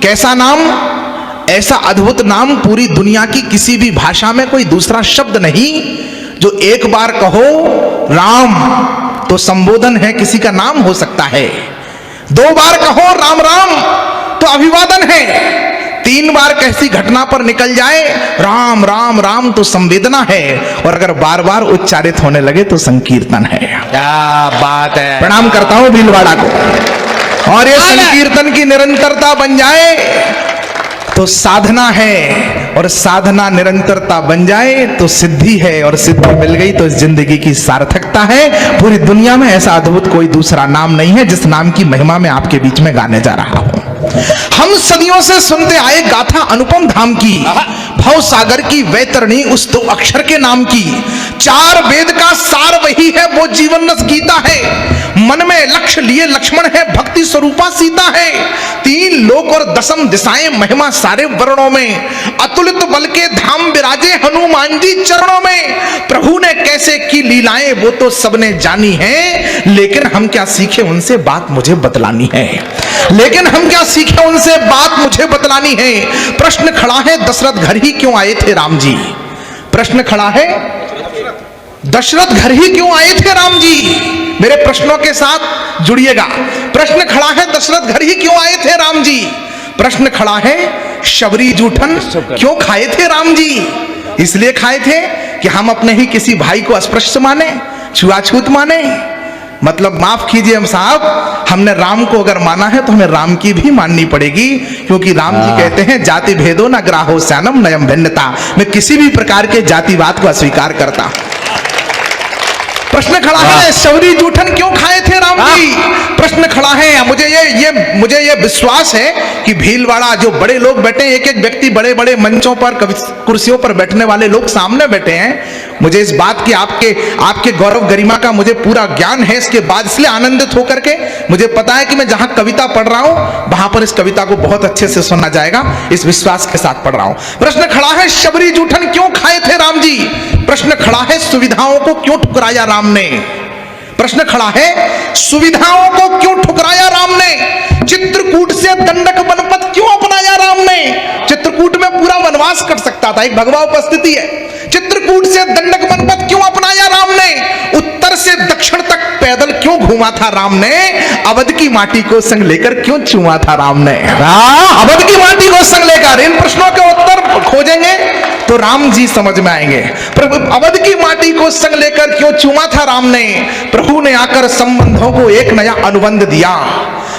कैसा नाम? ऐसा अद्भुत नाम पूरी दुनिया की किसी भी भाषा में कोई दूसरा शब्द नहीं जो एक बार कहो राम तो संबोधन है, किसी का नाम हो सकता है। 2 बार कहो राम राम तो अभिवादन है। 3 बार कैसी घटना पर निकल जाए राम राम राम तो संवेदना है, और अगर बार बार उच्चारित होने लगे तो संकीर्तन है। क्या बात है। प्रणाम करता हूं भीलवाड़ा को। और ये संकीर्तन की निरंतरता बन जाए तो साधना है, और साधना निरंतरता बन जाए तो सिद्धि है, और सिद्धि मिल गई तो इस जिंदगी की सार्थकता है। पूरी दुनिया में ऐसा अद्भुत कोई दूसरा नाम नहीं है जिस नाम की महिमा मैं आपके बीच में गाने जा रहा हूं। हम सदियों से सुनते आए गाथा अनुपम धाम की, भव सागर की वैतरणी उस 2 अक्षर के नाम की। 4 वेद का सार वही है, वो जीवन रस गीता है। मन में लक्ष्य लिए लक्ष्मण है, भक्ति स्वरूपा सीता है। 3 लोक और 10 दिशाएं, महिमा सारे वर्णों में। अतुलित बल के धाम विराजे हनुमान जी चरणों में। प्रभु ने कैसे की लीलाएं वो तो सबने जानी है, लेकिन हम क्या सीखे उनसे बात मुझे बतलानी है। लेकिन हम क्या सीखे उनसे बात मुझे बतलानी है। प्रश्न खड़ा है दशरथ घर ही क्यों आए थे राम जी? प्रश्न खड़ा है दशरथ घर ही क्यों आए थे राम जी? मेरे प्रश्नों के साथ जुड़िएगा। प्रश्न खड़ा है दशरथ घर ही क्यों आए थे राम जी? प्रश्न खड़ा है शबरी जूठन क्यों खाए थे राम जी? इसलिए खाए थे कि हम अपने ही किसी भाई को अस्पृश्य माने, छुआछूत माने। मतलब माफ कीजिए हम साहब, हमने राम को अगर माना है तो हमें राम की भी माननी पड़ेगी, क्योंकि राम जी कहते हैं जाति भेदो न ग्राहो सैनम नयम भिन्नता। मैं किसी भी प्रकार के जातिवाद को अस्वीकार करता। प्रश्न खड़ा है शबरी जूठन क्यों खाए थे राम जी? प्रश्न खड़ा है, मुझे ये विश्वास है कि भीलवाड़ा जो बड़े लोग बैठे हैं, एक व्यक्ति बड़े बड़े मंचों पर कुर्सियों पर बैठने वाले लोग सामने बैठे हैं। मुझे इस बात की आपके गौरव गरिमा का मुझे पूरा ज्ञान है। इसके बाद इसलिए आनंदित होकर के मुझे पता है कि मैं जहां कविता पढ़ रहा हूं वहां पर इस कविता को बहुत अच्छे से सुना जाएगा, इस विश्वास के साथ पढ़ रहा हूं। प्रश्न खड़ा है शबरी जूठन क्यों खाए थे राम जी? प्रश्न खड़ा है सुविधाओं को क्यों ठुकराया राम ने? प्रश्न खड़ा है सुविधाओं को क्यों ठुकराया राम ने? चित्रकूट से दंडक बनपत क्यों अपनाया राम ने? चित्रकूट में पूरा वनवास कट सकता था, एक भगवा उपस्थिति है। चित्रकूट से दंडक बनपत क्यों अपनाया राम ने? उत्तर से दक्षिण तक पैदल क्यों घूमा था राम ने? अवध की माटी को संग लेकर क्यों छुआ था राम ने? अवध की माटी को संग लेकर, इन प्रश्नों के उत्तर खोजेंगे तो राम जी समझ में आएंगे। अवध की माटी को संग लेकर क्यों चूमा था राम ने? प्रभु ने आकर संबंधों को एक नया अनुबंध दिया।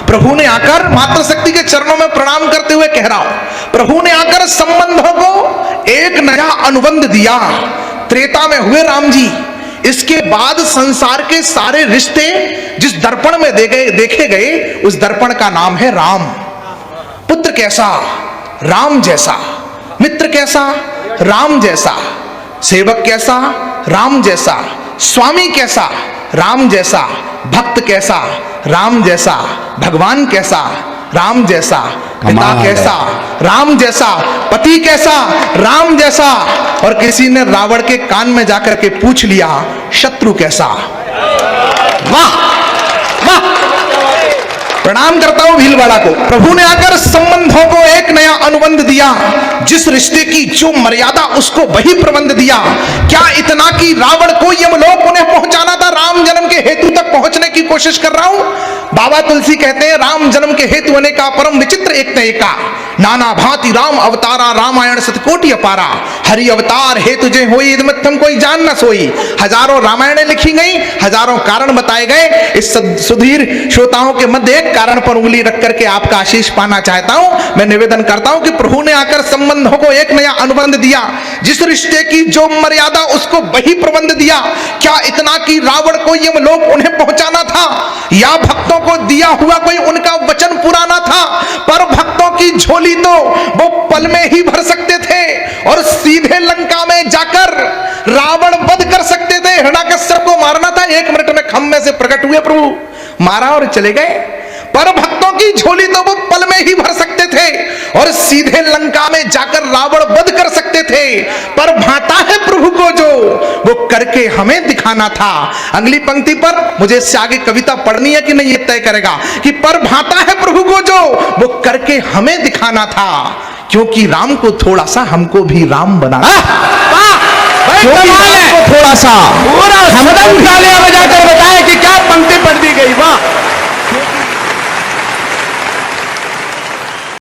प्रभु ने आकर, मातृशक्ति के चरणों में प्रणाम करते हुए कह रहा हूं, प्रभु ने आकर संबंधों को एक नया अनुबंध दिया। त्रेता में हुए राम जी। इसके बाद संसार के सारे रिश्ते जिस दर्पण में देखे गए उस दर्पण का नाम है राम। पुत्र कैसा? राम जैसा। मित्र कैसा? राम जैसा। सेवक कैसा? राम जैसा। स्वामी कैसा? राम जैसा। भक्त कैसा? राम जैसा। भगवान कैसा? राम जैसा। पिता कैसा? राम जैसा। पति कैसा? राम जैसा। और किसी ने रावण के कान में जाकर के पूछ लिया शत्रु कैसा? वाह वाह, प्रणाम करता हूं भीलवाड़ा को। प्रभु ने आकर संबंधों को एक नया अनुबंध दिया। जिस रिश्ते की जो मर्यादा उसको वही प्रबंध दिया। क्या इतना कि रावण को यमलोक उन्हें पहुंचाना था? राम जन्म के हेतु तक पहुंचने की कोशिश कर रहा हूं। बाबा तुलसी कहते हैं राम जन्म के हेतु होने का परम विचित्र एक न एका, नाना भांति राम अवतारा, रामायण सतकोटि अपारा। हरि अवतार हेतु जे होई इदमत्थम कोई जान न सोई। हजारों रामायणें लिखी गई, हजारों कारण बताए गए। इस सुधीर श्रोताओं के मध्य एक कारण पर उंगली रख करके आपका आशीष पाना चाहता हूं। मैं निवेदन करता हूं कि प्रभु ने आकर संबंधों को एक नया अनुबंध दिया। जिस रिश्ते की जो मर्यादा उसको वही प्रबंध दिया। क्या इतना कि रावण को यमलोक उन्हें पहुंचाना था, या भक्तों को दिया हुआ कोई उनका वचन पुराना था? पर भक्तों की झोली तो वो पल में ही भर सकते थे और सीधे लंका में जाकर रावण वध कर सकते थे। हिरण्याकश्यप को मारना था, 1 मिनट में खम्भे से प्रकट हुए प्रभु, मारा और चले गए। पर भक्तों की झोली तो वो पल में ही भर सकते थे और सीधे लंका में जाकर रावण वध कर सकते थे, पर भाता है प्रभु को जो वो करके हमें दिखाना था। अगली पंक्ति पर मुझे इससे आगे कविता पढ़नी है कि नहीं ये तय करेगा कि पर भाता है प्रभु को जो वो करके हमें दिखाना था, क्योंकि राम को थोड़ा सा हमको भी राम बनाना थोड़ा सा पूरा सदन तालियां बजाकर बताया कि क्या पंक्ति पढ़ दी गई। वाह